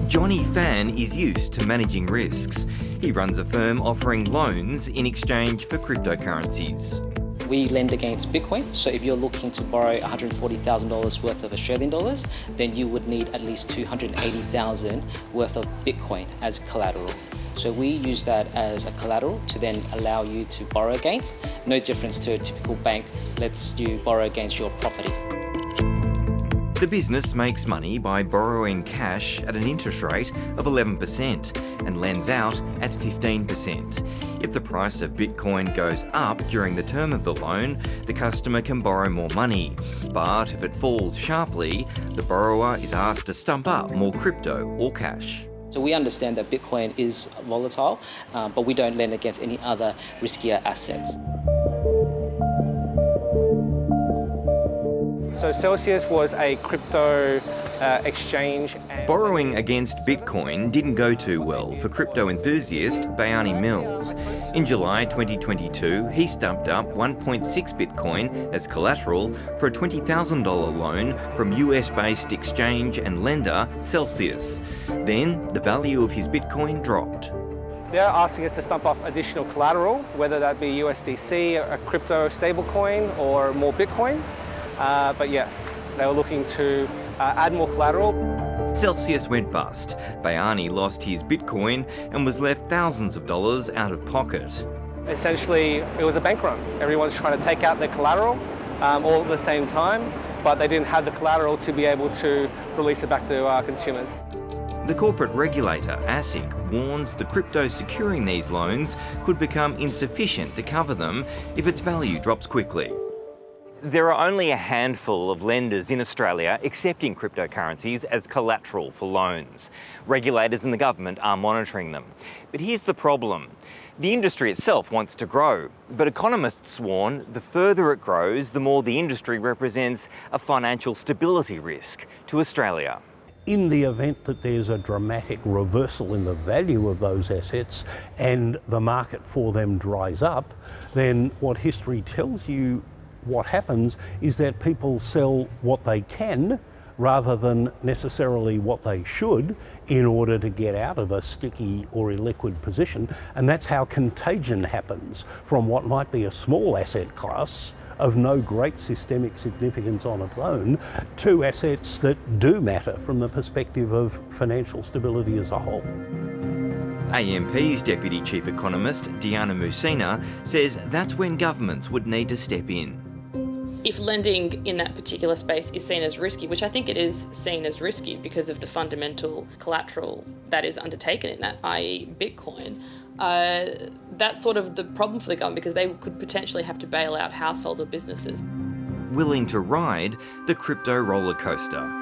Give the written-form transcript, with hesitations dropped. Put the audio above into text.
Johnny Fan is used to managing risks. He runs a firm offering loans in exchange for cryptocurrencies. We lend against Bitcoin, so if you're looking to borrow $140,000 worth of Australian dollars, then you would need at least $280,000 worth of Bitcoin as collateral. So we use that as a collateral to then allow you to borrow against. No difference to a typical bank lets you borrow against your property. The business makes money by borrowing cash at an interest rate of 11% and lends out at 15%. If the price of Bitcoin goes up during the term of the loan, the customer can borrow more money. But if it falls sharply, the borrower is asked to stump up more crypto or cash. So we understand that Bitcoin is volatile, but we don't lend against any other riskier assets. So Celsius was a crypto exchange. Borrowing against Bitcoin didn't go too well for crypto enthusiast Bayani Mills. In July 2022, he stumped up 1.6 Bitcoin as collateral for a $20,000 loan from US-based exchange and lender Celsius. Then the value of his Bitcoin dropped. They're asking us to stump up additional collateral, whether that be USDC, a crypto stablecoin, or more Bitcoin. But yes, they were looking to add more collateral. Celsius went bust. Bayani lost his Bitcoin and was left thousands of dollars out of pocket. Essentially, it was a bank run. Everyone's trying to take out their collateral all at the same time, but they didn't have the collateral to be able to release it back to consumers. The corporate regulator, ASIC, warns the crypto securing these loans could become insufficient to cover them if its value drops quickly. There are only a handful of lenders in Australia accepting cryptocurrencies as collateral for loans. Regulators and the government are monitoring them. But here's the problem. The industry itself wants to grow, but economists warn the further it grows, the more the industry represents a financial stability risk to Australia. In the event that there's a dramatic reversal in the value of those assets and the market for them dries up, then what history tells you what happens is that people sell what they can rather than necessarily what they should in order to get out of a sticky or illiquid position. And that's how contagion happens from what might be a small asset class of no great systemic significance on its own to assets that do matter from the perspective of financial stability as a whole. AMP's Deputy Chief Economist, Diana Musina, says that's when governments would need to step in. If lending in that particular space is seen as risky, which I think it is seen as risky because of the fundamental collateral that is undertaken in that, i.e. Bitcoin, that's sort of the problem for the government because they could potentially have to bail out households or businesses. Willing to ride the crypto roller coaster.